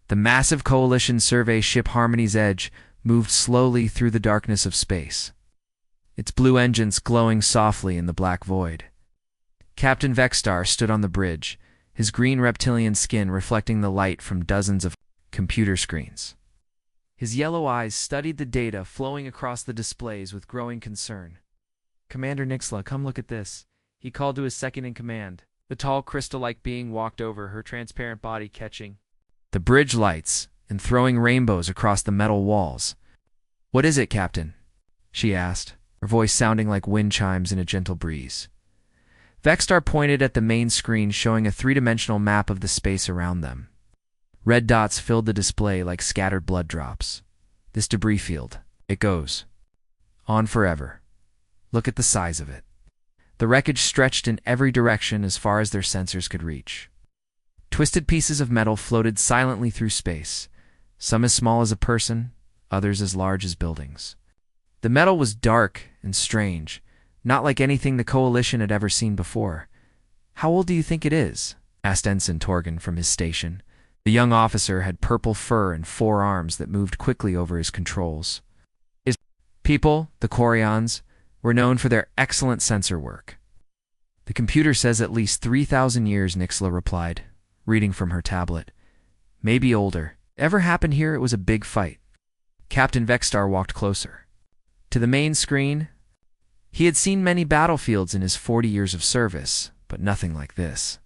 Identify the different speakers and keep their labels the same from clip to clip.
Speaker 1: The massive coalition survey ship Harmony's Edge moved slowly through the darkness of space, its blue engines glowing softly in the black void. Captain Vexstar stood on the bridge, his green reptilian skin reflecting the light from dozens of computer screens. His yellow eyes studied the data flowing across the displays with growing concern. "Commander Nixla, come look at this," he called to his second-in-command. The tall crystal-like being walked over, her transparent body catching the bridge lights and throwing rainbows across the metal walls. "What is it, Captain?" she asked, her voice sounding like wind chimes in a gentle breeze. Vexstar pointed at the main screen, showing a three-dimensional map of the space around them. Red dots filled the display like scattered blood drops. "This debris field, it goes on forever. Look at the size of it." The wreckage stretched in every direction as far as their sensors could reach. Twisted pieces of metal floated silently through space, some as small as a person, others as large as buildings. The metal was dark and strange, not like anything the Coalition had ever seen before. "How old do you think it is?" asked Ensign Torgan from his station. The young officer had purple fur and 4 arms that moved quickly over his controls. His people, the Corians, were known for their excellent sensor work. "The computer says at least 3,000 years, Nixla replied, reading from her tablet. "Maybe older. Ever happened here? It was a big fight." Captain Vexstar walked closer. To the main screen, he had seen many battlefields in his 40 years of service, but nothing like this.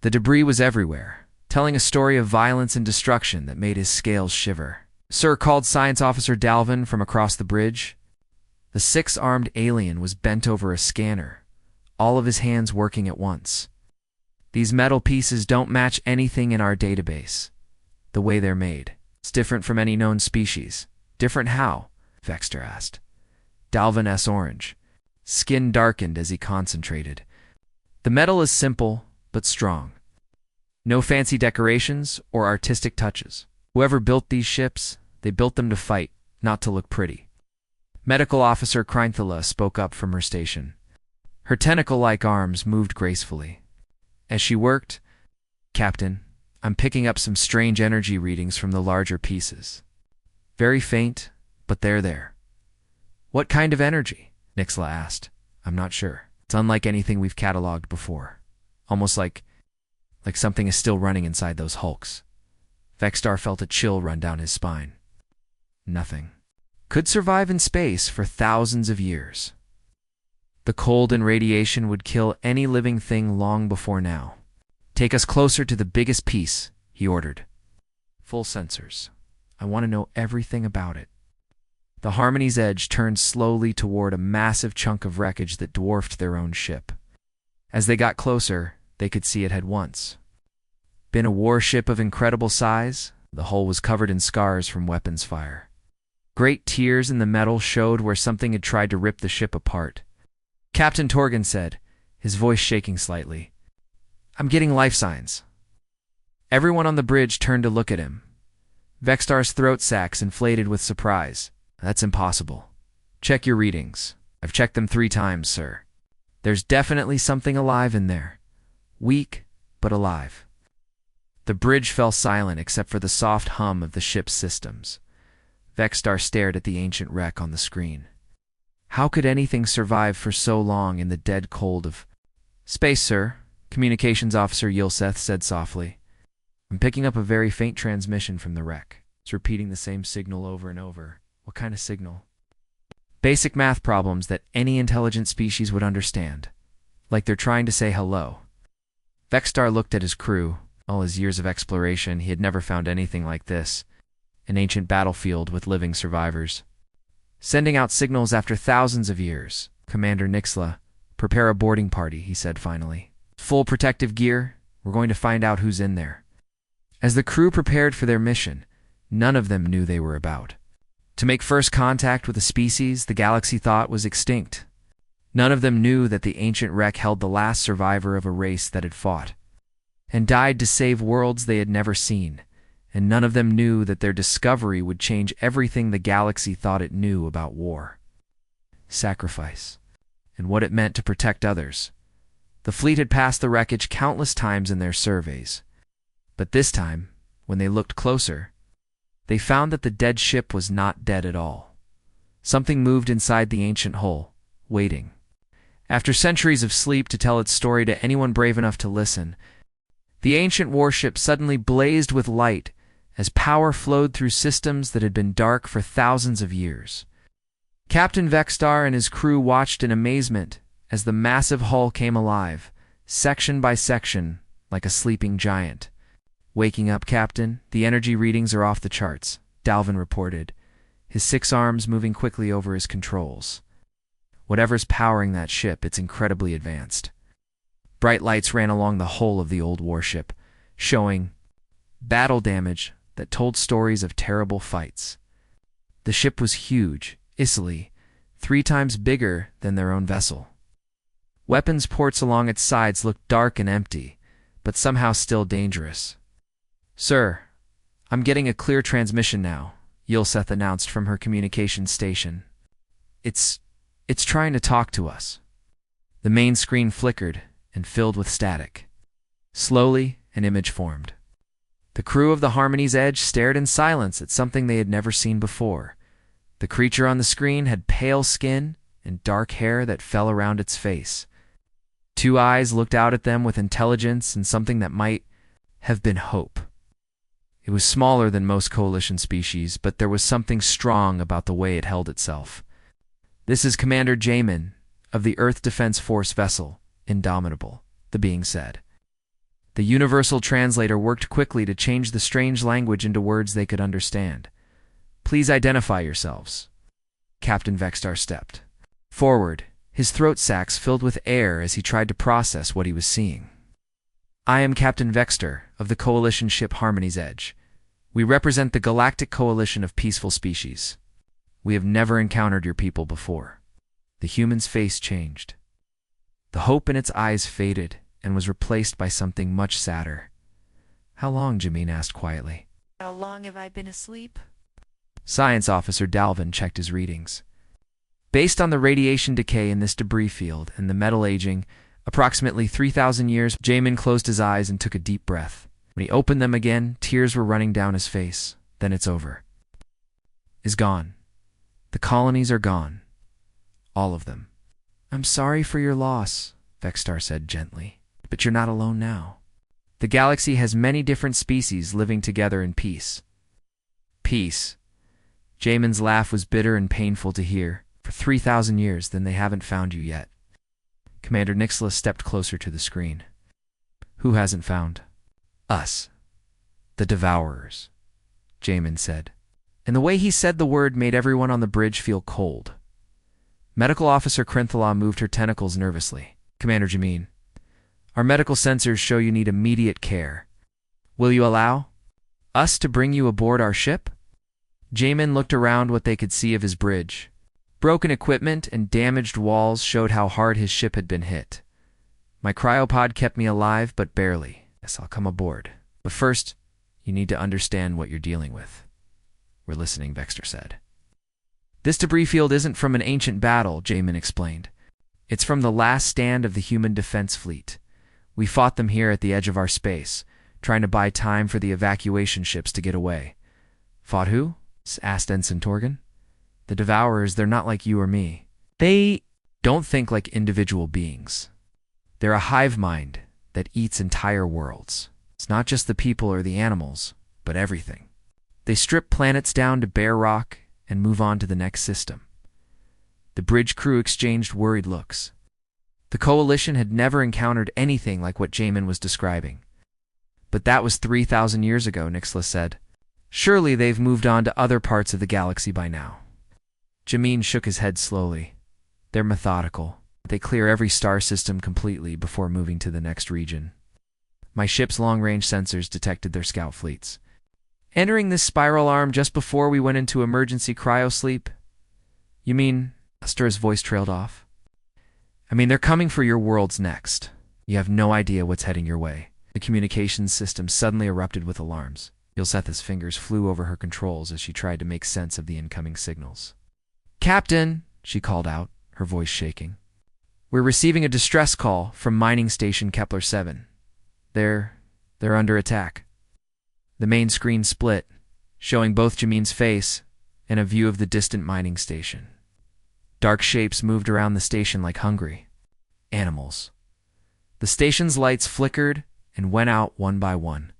Speaker 1: The debris was everywhere, telling a story of violence and destruction that made his scales shiver. "Sir," called Science Officer Dalvin from across the bridge. The 6-armed alien was bent over a scanner, all of his hands working at once. "These metal pieces don't match anything in our database. The way they're made, it's different from any known species." "Different how?" Vexter asked. Dalvin S. Orange. Skin darkened as he concentrated. "The metal is simple, but strong. No fancy decorations or artistic touches. Whoever built these ships, they built them to fight, not to look pretty." Medical Officer Krinthala spoke up from her station. Her tentacle-like arms moved gracefully. As she worked, "Captain, I'm picking up some strange energy readings from the larger pieces. Very faint, but they're there." "What kind of energy?" Nixla asked. "I'm not sure. It's unlike anything we've cataloged before. Almost like something is still running inside those hulks." Vexstar felt a chill run down his spine. "Nothing. Could survive in space for thousands of years. The cold and radiation would kill any living thing long before now." "Take us closer to the biggest piece," he ordered. "Full sensors. I want to know everything about it." The Harmony's Edge turned slowly toward a massive chunk of wreckage that dwarfed their own ship. As they got closer, they could see it had once been a warship of incredible size. The hull was covered in scars from weapons fire. Great tears in the metal showed where something had tried to rip the ship apart. Captain Torgan said, his voice shaking slightly, "I'm getting life signs." Everyone on the bridge turned to look at him. Vexstar's throat sacs inflated with surprise. "That's impossible. Check your readings." "I've checked them 3 times, sir. There's definitely something alive in there. Weak, but alive." The bridge fell silent except for the soft hum of the ship's systems. Vexstar stared at the ancient wreck on the screen. How could anything survive for so long in the dead cold of space, sir? Communications Officer Yilseth said softly. "I'm picking up a very faint transmission from the wreck. It's repeating the same signal over and over." "What kind of signal?" "Basic math problems that any intelligent species would understand. Like they're trying to say hello." Vexstar looked at his crew. All his years of exploration, he had never found anything like this. An ancient battlefield with living survivors. "Sending out signals after thousands of years. Commander Nixla, prepare a boarding party," he said finally. "Full protective gear. We're going to find out who's in there." As the crew prepared for their mission, none of them knew they were about to make first contact with a species the galaxy thought was extinct. None of them knew that the ancient wreck held the last survivor of a race that had fought and died to save worlds they had never seen, and none of them knew that their discovery would change everything the galaxy thought it knew about war, sacrifice, and what it meant to protect others. The fleet had passed the wreckage countless times in their surveys, but this time When they looked closer, they found that the dead ship was not dead at all. Something moved inside the ancient hull, waiting. After centuries of sleep to tell its story to anyone brave enough to listen, the ancient warship suddenly blazed with light as power flowed through systems that had been dark for thousands of years. Captain Vexstar and his crew watched in amazement as the massive hull came alive, section by section, like a sleeping giant. "Waking up, Captain. The energy readings are off the charts," Dalvin reported, his 6 arms moving quickly over his controls. "Whatever's powering that ship, it's incredibly advanced." Bright lights ran along the hull of the old warship, showing battle damage that told stories of terrible fights. The ship was huge, easily 3 times bigger than their own vessel. Weapons ports along its sides looked dark and empty, but somehow still dangerous. "Sir, I'm getting a clear transmission now," Yulseth announced from her communications station. It's trying to talk to us." The main screen flickered and filled with static. Slowly, an image formed. The crew of the Harmony's Edge stared in silence at something they had never seen before. The creature on the screen had pale skin and dark hair that fell around its face. 2 eyes looked out at them with intelligence and something that might have been hope. It was smaller than most Coalition species, but there was something strong about the way it held itself. "This is Commander Jamin of the Earth Defense Force vessel, Indomitable," the being said. The universal translator worked quickly to change the strange language into words they could understand. "Please identify yourselves." Captain Vexstar stepped forward, his throat sacs filled with air as he tried to process what he was seeing. "I am Captain Vexstar of the Coalition ship Harmony's Edge. We represent the Galactic Coalition of Peaceful Species. We have never encountered your people before." The human's face changed. The hope in its eyes faded and was replaced by something much sadder. "How long?" Jamin asked quietly.
Speaker 2: "How long have I been asleep?"
Speaker 1: Science Officer Dalvin checked his readings. Based on the radiation decay in this debris field and the metal aging, approximately 3,000 years. Jamin closed his eyes and took a deep breath. When he opened them again, tears were running down his face. "Then it's over. Is gone. The colonies are gone. All of them." "I'm sorry for your loss," Vexstar said gently. "But you're not alone now. The galaxy has many different species living together in peace." "Peace." Jamin's laugh was bitter and painful to hear. "For 3,000 years, then they haven't found you yet." Commander Nixla stepped closer to the screen. "Who hasn't found?" "Us. The Devourers," Jamin said. And the way he said the word made everyone on the bridge feel cold. Medical Officer Krinthala moved her tentacles nervously. "Commander Jamin, our medical sensors show you need immediate care. Will you allow us to bring you aboard our ship?" Jamin looked around what they could see of his bridge. Broken equipment and damaged walls showed how hard his ship had been hit. "My cryopod kept me alive, but barely. Yes, I'll come aboard. But first, you need to understand what you're dealing with." "We're listening," Vexstar said. "This debris field isn't from an ancient battle," Jamin explained. "It's from the last stand of the human defense fleet. We fought them here at the edge of our space, trying to buy time for the evacuation ships to get away." "Fought who?" asked Ensign Torgan. "The Devourers, they're not like you or me. They don't think like individual beings. They're a hive mind that eats entire worlds. It's not just the people or the animals, but everything. They strip planets down to bare rock and move on to the next system." The bridge crew exchanged worried looks. The Coalition had never encountered anything like what Jamin was describing. "But that was 3,000 years ago," Nixla said. "Surely they've moved on to other parts of the galaxy by now." Jamin shook his head slowly. "They're methodical. They clear every star system completely before moving to the next region. My ship's long-range sensors detected their scout fleets. Entering this spiral arm just before we went into emergency cryosleep." "You mean?" Astor's voice trailed off. "I mean, they're coming for your worlds next. You have no idea what's heading your way." The communications system suddenly erupted with alarms. Yulsetha's fingers flew over her controls as she tried to make sense of the incoming signals. "Captain," she called out, her voice shaking. "We're receiving a distress call from mining station Kepler 7. They're under attack." The main screen split, showing both Jamin's face and a view of the distant mining station. Dark shapes moved around the station like hungry animals. The station's lights flickered and went out one by one.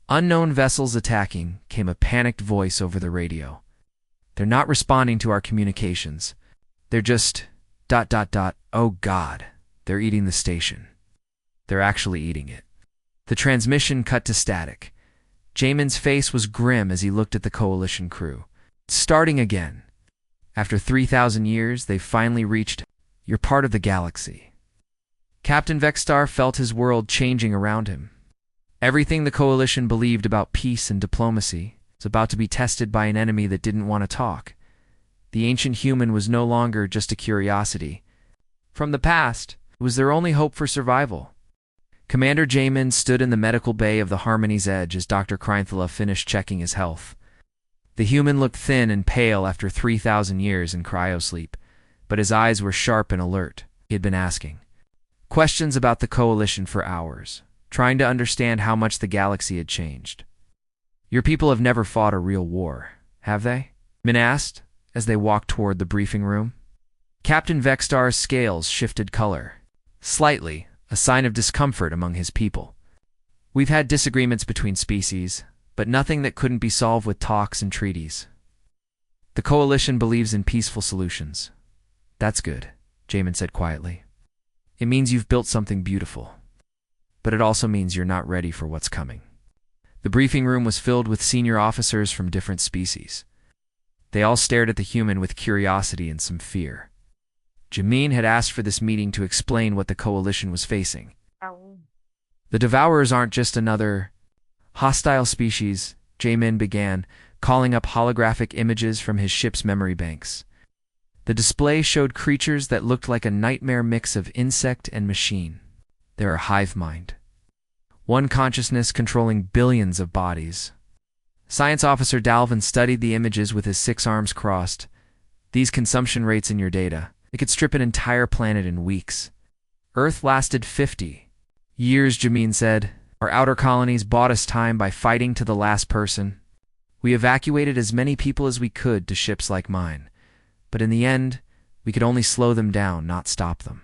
Speaker 1: Unknown vessels attacking, came a panicked voice over the radio. They're not responding to our communications. They're just ... Oh God, they're eating the station. They're actually eating it. The transmission cut to static. Jamin's face was grim as he looked at the Coalition crew. Starting again. After 3,000 years, they've finally reached... You're part of the galaxy. Captain Vexstar felt his world changing around him. Everything the Coalition believed about peace and diplomacy was about to be tested by an enemy that didn't want to talk. The ancient human was no longer just a curiosity. From the past, it was their only hope for survival. Commander Jamin stood in the medical bay of the Harmony's Edge as Dr. Krynthela finished checking his health. The human looked thin and pale after 3,000 years in cryosleep, but his eyes were sharp and alert. He had been asking questions about the Coalition for hours, trying to understand how much the galaxy had changed. Your people have never fought a real war, have they? Min asked as they walked toward the briefing room. Captain Vexstar's scales shifted color, slightly, a sign of discomfort among his people. We've had disagreements between species, but nothing that couldn't be solved with talks and treaties. The Coalition believes in peaceful solutions. That's good, Jamin said quietly. It means you've built something beautiful. But it also means you're not ready for what's coming. The briefing room was filled with senior officers from different species. They all stared at the human with curiosity and some fear. Jamin had asked for this meeting to explain what the Coalition was facing. The Devourers aren't just another hostile species, Jamin began, calling up holographic images from his ship's memory banks. The display showed creatures that looked like a nightmare mix of insect and machine. They're a hive mind. One consciousness controlling billions of bodies. Science Officer Dalvin studied the images with his 6 arms crossed. These consumption rates in your data, it could strip an entire planet in weeks. Earth lasted 50 years, Jamin said. Our outer colonies bought us time by fighting to the last person. We evacuated as many people as we could to ships like mine. But in the end, we could only slow them down, not stop them.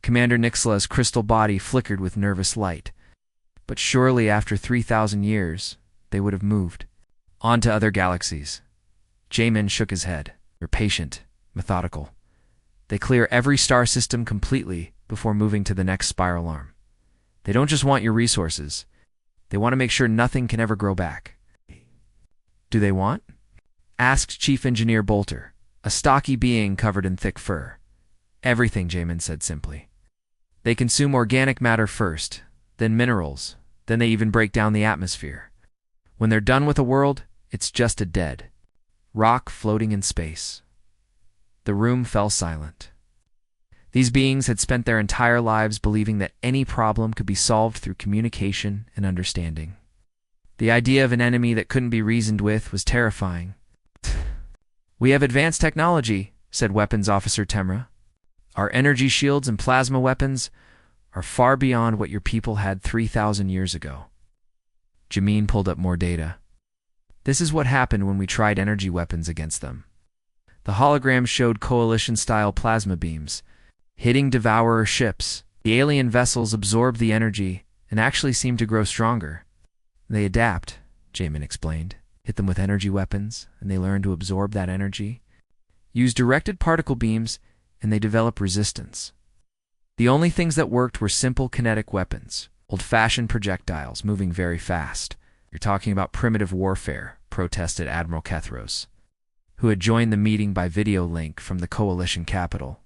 Speaker 1: Commander Nixla's crystal body flickered with nervous light. But surely after 3,000 years, they would have moved on to other galaxies. Jamin shook his head. They're patient, methodical. They clear every star system completely before moving to the next spiral arm. They don't just want your resources. They want to make sure nothing can ever grow back. Do they want? Asked Chief Engineer Bolter, a stocky being covered in thick fur. Everything, Jamin said simply. They consume organic matter first, then minerals, then they even break down the atmosphere. When they're done with a world, it's just a dead rock floating in space. The room fell silent. These beings had spent their entire lives believing that any problem could be solved through communication and understanding. The idea of an enemy that couldn't be reasoned with was terrifying. We have advanced technology, said Weapons Officer Temra. Our energy shields and plasma weapons are far beyond what your people had 3,000 years ago. Jamin pulled up more data. This is what happened when we tried energy weapons against them. The hologram showed Coalition-style plasma beams, hitting Devourer ships. The alien vessels absorbed the energy and actually seemed to grow stronger. They adapt, Jamin explained. Hit them with energy weapons, and they learn to absorb that energy. Use directed particle beams, and they develop resistance. The only things that worked were simple kinetic weapons, old-fashioned projectiles moving very fast. You're talking about primitive warfare, protested Admiral Kethros, who had joined the meeting by video link from the Coalition capital.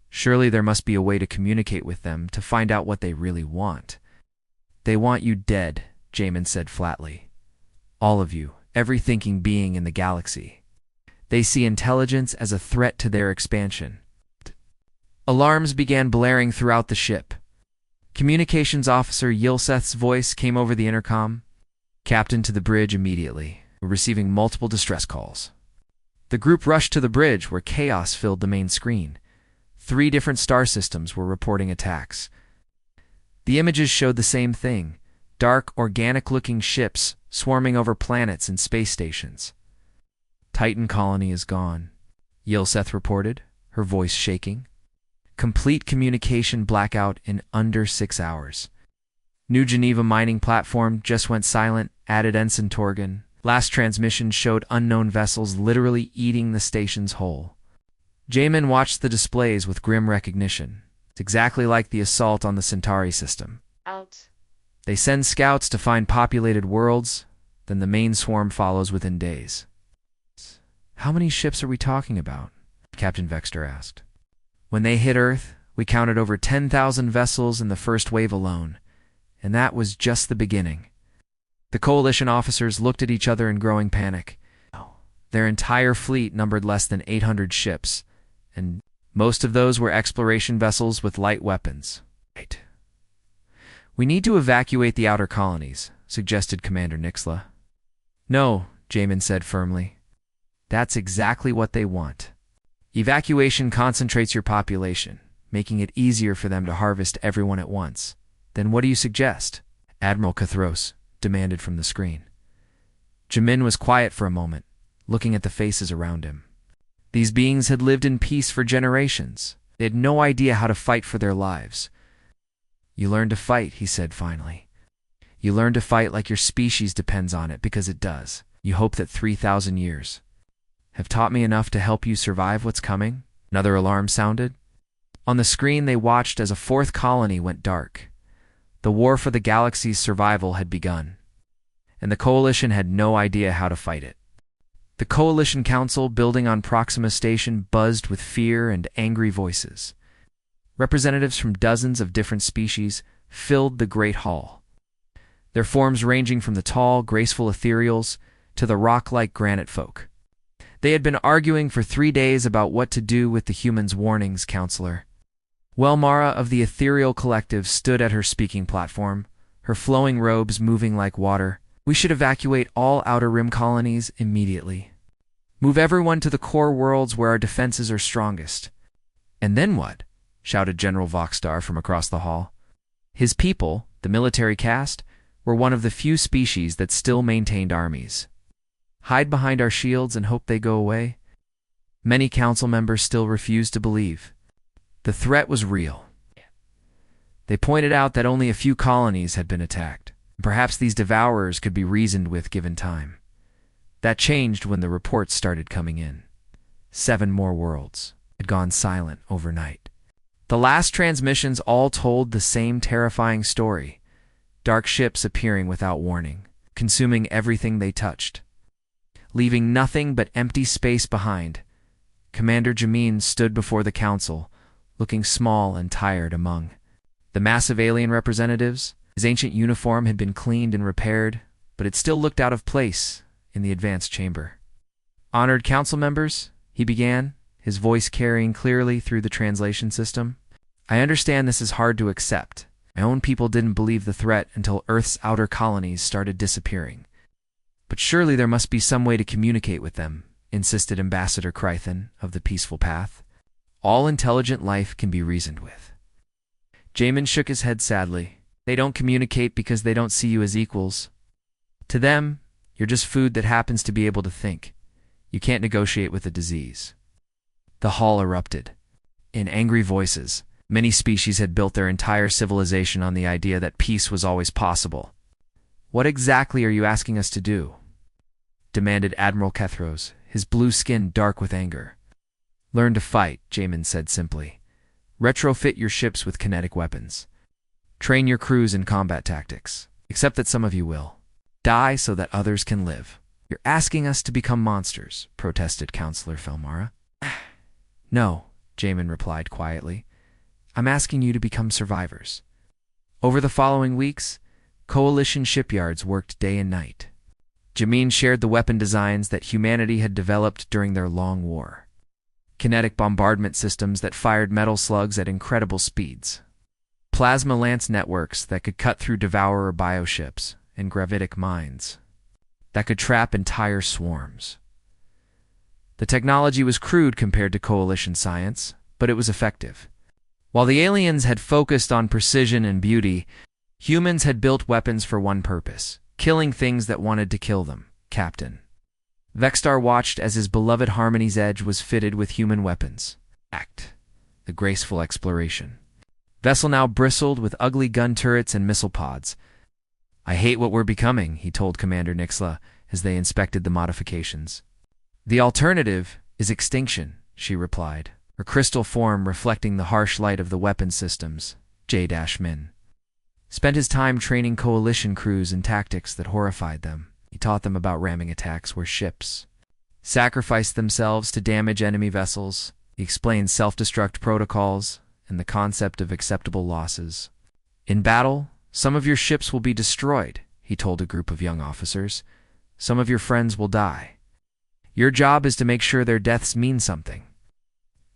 Speaker 1: Surely there must be a way to communicate with them to find out what they really want. They want you dead, Jamin said flatly. All of you, every thinking being in the galaxy. They see intelligence as a threat to their expansion. Alarms began blaring throughout the ship. Communications Officer Yilseth's voice came over the intercom. Captain to the bridge immediately. We're receiving multiple distress calls. The group rushed to the bridge where chaos filled the main screen. 3 different star systems were reporting attacks. The images showed the same thing. dark, organic-looking ships swarming over planets and space stations. Titan colony is gone, Yilseth reported, her voice shaking. Complete communication blackout in under 6 hours. New Geneva mining platform just went silent, added Ensign Torgan. Last transmission showed unknown vessels literally eating the station's whole. Jamin watched the displays with grim recognition. It's exactly like the assault on the Centauri system.
Speaker 2: Out.
Speaker 1: They send scouts to find populated worlds, then the main swarm follows within days. How many ships are we talking about? Captain Vexter asked. When they hit Earth, we counted over 10,000 vessels in the first wave alone, and that was just the beginning. The Coalition officers looked at each other in growing panic. Their entire fleet numbered less than 800 ships, and most of those were exploration vessels with light weapons. Right. We need to evacuate the outer colonies, suggested Commander Nixla. No, Jamin said firmly. That's exactly what they want. Evacuation concentrates your population, making it easier for them to harvest everyone at once. Then what do you suggest? Admiral Cathros demanded from the screen. Jamin was quiet for a moment, looking at the faces around him. These beings had lived in peace for generations. They had no idea how to fight for their lives. You learn to fight, he said finally. You learn to fight like your species depends on it, because it does. You hope that 3,000 years have taught me enough to help you survive what's coming? Another alarm sounded. On the screen they watched as a fourth colony went dark. The war for the galaxy's survival had begun, and the Coalition had no idea how to fight it. The Coalition Council, building on Proxima Station, buzzed with fear and angry voices. Representatives from dozens of different species filled the Great Hall, their forms ranging from the tall, graceful ethereals to the rock-like granite folk. They had been arguing for 3 days about what to do with the humans' warnings, Counselor. Welmara of the Ethereal Collective stood at her speaking platform, her flowing robes moving like water. We should evacuate all Outer Rim colonies immediately. Move everyone to the core worlds where our defenses are strongest. And then what? Shouted General Voxstar from across the hall. His people, the military caste, were one of the few species that still maintained armies. Hide behind our shields and hope they go away? Many council members still refused to believe. The threat was real. They pointed out that only a few colonies had been attacked. Perhaps these devourers could be reasoned with given time. That changed when the reports started coming in. 7 more worlds had gone silent overnight. The last transmissions all told the same terrifying story. Dark ships appearing without warning, consuming everything they touched, leaving nothing but empty space behind. Commander Jamin stood before the council, looking small and tired among the massive alien representatives. His ancient uniform had been cleaned and repaired, but it still looked out of place in the advanced chamber. Honored council members, he began, his voice carrying clearly through the translation system. I understand this is hard to accept. My own people didn't believe the threat until Earth's outer colonies started disappearing. But surely there must be some way to communicate with them, insisted Ambassador Krythan of the Peaceful Path. All intelligent life can be reasoned with. Jamin shook his head sadly. They don't communicate because they don't see you as equals. To them, you're just food that happens to be able to think. You can't negotiate with a disease. The hall erupted. In angry voices, many species had built their entire civilization on the idea that peace was always possible. What exactly are you asking us to do? Demanded Admiral Kethros, his blue skin dark with anger. Learn to fight, Jamin said simply. Retrofit your ships with kinetic weapons. Train your crews in combat tactics, except that some of you will die so that others can live. You're asking us to become monsters, protested Counselor Felmara. No, Jamin replied quietly. I'm asking you to become survivors. Over the following weeks, Coalition shipyards worked day and night. Jamin shared the weapon designs that humanity had developed during their long war. Kinetic bombardment systems that fired metal slugs at incredible speeds. Plasma lance networks that could cut through devourer bioships and gravitic mines that could trap entire swarms. The technology was crude compared to Coalition science, but it was effective. While the aliens had focused on precision and beauty, Humans had built weapons for one purpose: killing things that wanted to kill them, Captain. Vexstar watched as his beloved Harmony's Edge was fitted with human weapons. The graceful exploration. Vessel now bristled with ugly gun turrets and missile pods. "I hate what we're becoming," he told Commander Nixla as they inspected the modifications. "The alternative is extinction," she replied, her crystal form reflecting the harsh light of the weapon systems. J-Min spent his time training coalition crews in tactics that horrified them. He taught them about ramming attacks where ships sacrificed themselves to damage enemy vessels. He explained self-destruct protocols and the concept of acceptable losses. "In battle, some of your ships will be destroyed," he told a group of young officers. "Some of your friends will die. Your job is to make sure their deaths mean something."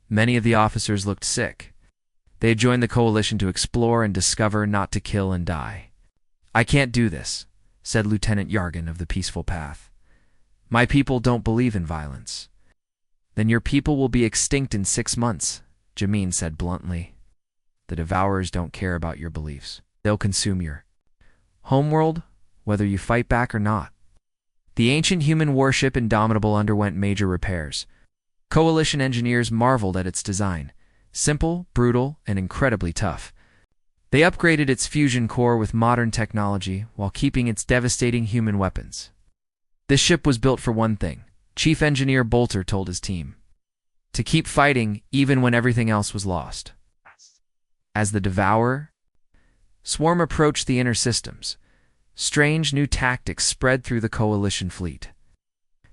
Speaker 1: Many of the officers looked sick. They had joined the coalition to explore and discover, not to kill and die. "I can't do this," said Lieutenant Yargan of the Peaceful Path. "My people don't believe in violence." "Then your people will be extinct in 6 months, Jamin said bluntly. "The Devourers don't care about your beliefs. They'll consume your homeworld, whether you fight back or not." The ancient human warship Indomitable underwent major repairs. Coalition engineers marveled at its design. Simple, brutal, and incredibly tough. They upgraded its fusion core with modern technology while keeping its devastating human weapons. "This ship was built for one thing," Chief Engineer Bolter told his team. "To keep fighting even when everything else was lost." As the Devourer swarm approached the inner systems, strange new tactics spread through the coalition fleet.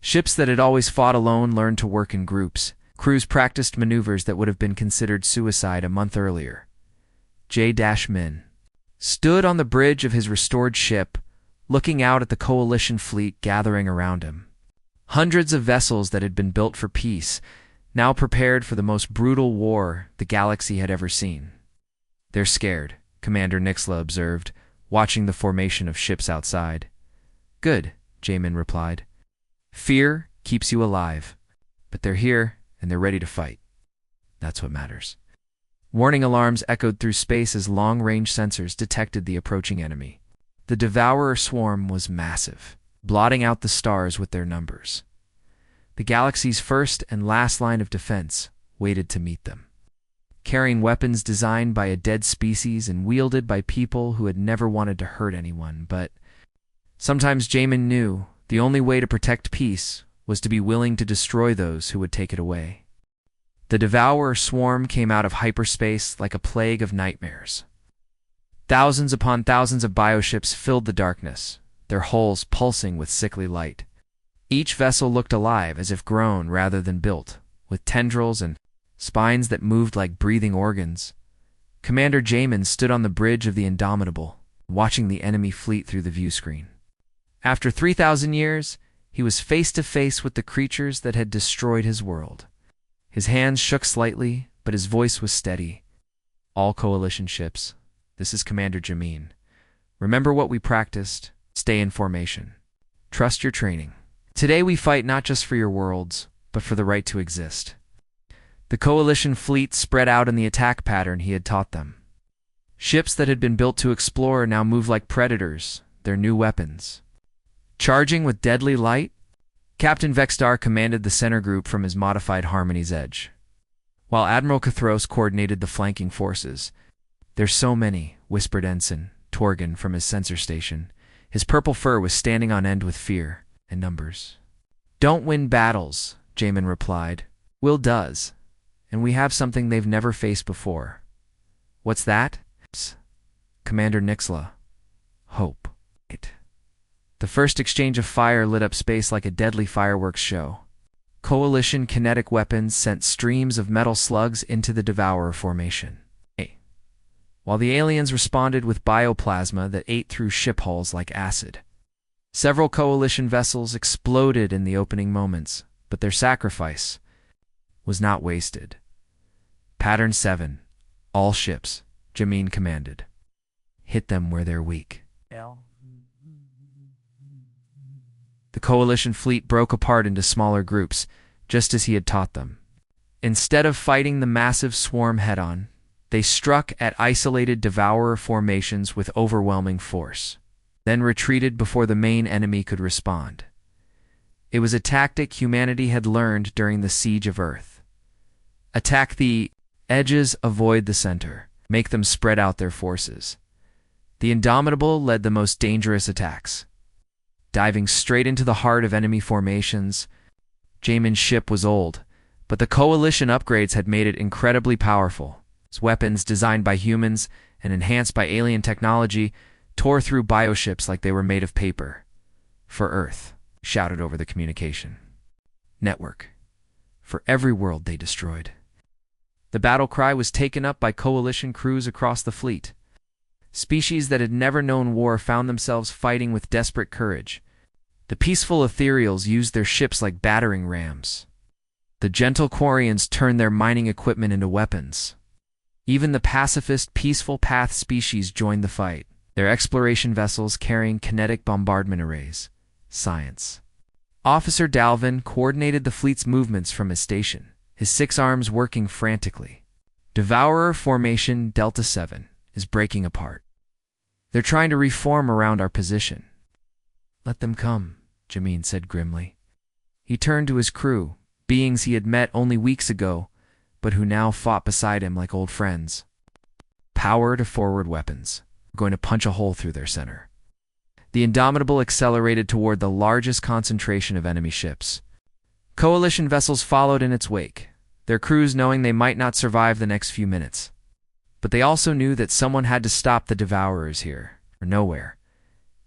Speaker 1: Ships that had always fought alone learned to work in groups. Crews practiced maneuvers that would have been considered suicide a month earlier. J-Min stood on the bridge of his restored ship, looking out at the coalition fleet gathering around him. Hundreds of vessels that had been built for peace, now prepared for the most brutal war the galaxy had ever seen. "They're scared," Commander Nixla observed, watching the formation of ships outside. "Good," Jamin replied. "Fear keeps you alive. But they're here, and they're ready to fight. That's what matters." Warning alarms echoed through space as long-range sensors detected the approaching enemy. The Devourer swarm was massive, blotting out the stars with their numbers. The galaxy's first and last line of defense waited to meet them. Carrying weapons designed by a dead species and wielded by people who had never wanted to hurt anyone, but sometimes Jamin knew the only way to protect peace was to be willing to destroy those who would take it away. The Devourer swarm came out of hyperspace like a plague of nightmares. Thousands upon thousands of bioships filled the darkness, their hulls pulsing with sickly light. Each vessel looked alive, as if grown rather than built, with tendrils and spines that moved like breathing organs. Commander Jamin stood on the bridge of the Indomitable, watching the enemy fleet through the viewscreen. After 3,000 years, he was face to face with the creatures that had destroyed his world. His hands shook slightly, but his voice was steady. "All coalition ships, this is Commander Jamin. Remember what we practiced. Stay in formation. Trust your training. Today we fight not just for your worlds, but for the right to exist." The coalition fleet spread out in the attack pattern he had taught them. Ships that had been built to explore now moved like predators, their new weapons charging with deadly light. Captain Vexstar commanded the center group from his modified Harmony's Edge, while Admiral Cathros coordinated the flanking forces. "There's so many," whispered Ensign Torgan from his sensor station. His purple fur was standing on end with fear and numbers. "Don't win battles," Jamin replied. "Will does, and we have something they've never faced before." "What's that?" Commander Nixla. "Hope." The first exchange of fire lit up space like a deadly fireworks show. Coalition kinetic weapons sent streams of metal slugs into the Devourer formation, while the aliens responded with bioplasma that ate through ship hulls like acid. Several coalition vessels exploded in the opening moments, but their sacrifice was not wasted. "Pattern 7, all ships," Jamin commanded. "Hit them where they're weak." The coalition fleet broke apart into smaller groups, just as he had taught them. Instead of fighting the massive swarm head-on, They struck at isolated devourer formations with overwhelming force, then retreated before the main enemy could respond. It was a tactic humanity had learned during the siege of Earth. Attack the edges, avoid the center, make them spread out their forces. The Indomitable led the most dangerous attacks. Diving straight into the heart of enemy formations, Jamin's ship was old, but the Coalition upgrades had made it incredibly powerful. Its weapons, designed by humans and enhanced by alien technology, tore through bioships like they were made of paper. For Earth, shouted over the communication network. For every world they destroyed. The battle cry was taken up by Coalition crews across the fleet. Species that had never known war found themselves fighting with desperate courage. The peaceful ethereals used their ships like battering rams. The gentle Quarians turned their mining equipment into weapons. Even the pacifist, peaceful path species joined the fight, their exploration vessels carrying kinetic bombardment arrays. Science. Officer Dalvin coordinated the fleet's movements from his station, his 6 arms working frantically. Devourer Formation Delta 7 is breaking apart. They're trying to reform around our position. Let them come, Jamin said grimly. He turned to his crew, beings he had met only weeks ago, but who now fought beside him like old friends. Power to forward weapons. We're going to punch a hole through their center. The Indomitable accelerated toward the largest concentration of enemy ships. Coalition vessels followed in its wake, their crews knowing they might not survive the next few minutes. But they also knew that someone had to stop the Devourers here, or nowhere.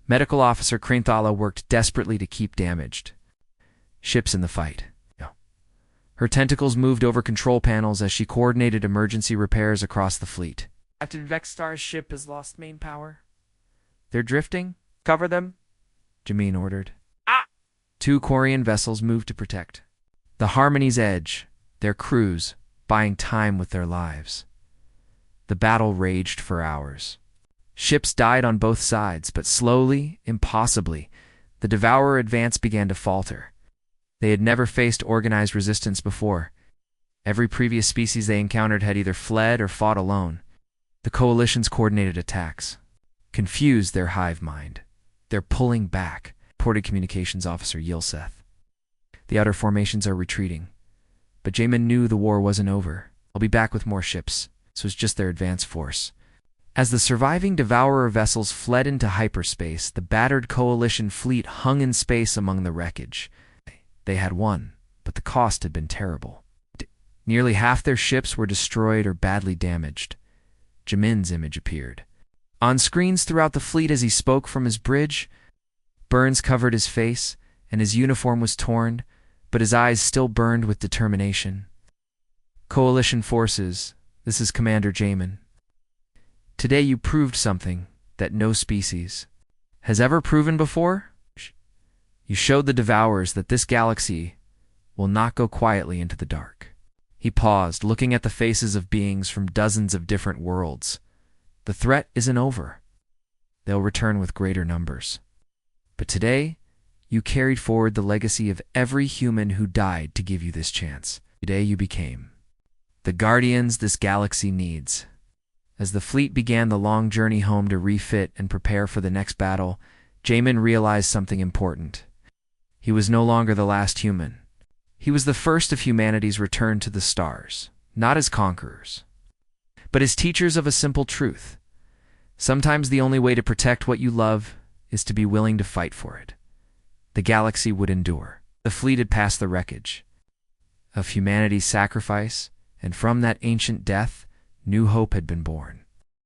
Speaker 1: Medical Officer Krinthala worked desperately to keep damaged ships in the fight. Her tentacles moved over control panels as she coordinated emergency repairs across the fleet.
Speaker 3: Captain Vextar's ship has lost main power.
Speaker 1: They're drifting?
Speaker 3: Cover them.
Speaker 1: Jamin ordered.
Speaker 3: Ah!
Speaker 1: 2 Quarian vessels moved to protect the Harmony's Edge, their crews, buying time with their lives. The battle raged for hours. Ships died on both sides, but slowly, impossibly, the Devourer advance began to falter. They had never faced organized resistance before. Every previous species they encountered had either fled or fought alone. The Coalition's coordinated attacks confused their hive mind. They're pulling back, reported Communications Officer Yilseth. The outer formations are retreating. But Jamin knew the war wasn't over. I'll be back with more ships. This was just their advance force. As the surviving Devourer vessels fled into hyperspace, the battered Coalition fleet hung in space among the wreckage. They had won, but the cost had been terrible. Nearly half their ships were destroyed or badly damaged. Jamin's image appeared on screens throughout the fleet as he spoke from his bridge. Burns covered his face, and his uniform was torn, but his eyes still burned with determination. Coalition forces, this is Commander Jamin. Today you proved something that no species has ever proven before. You showed the Devourers that this galaxy will not go quietly into the dark. He paused, looking at the faces of beings from dozens of different worlds. The threat isn't over. They'll return with greater numbers. But today, you carried forward the legacy of every human who died to give you this chance. Today you became the guardians this galaxy needs. As the fleet began the long journey home to refit and prepare for the next battle, Jamin realized something important. He was no longer the last human. He was the first of humanity's return to the stars, not as conquerors, but as teachers of a simple truth. Sometimes the only way to protect what you love is to be willing to fight for it. The galaxy would endure. The fleet had passed the wreckage of humanity's sacrifice, and from that ancient death, new hope had been born.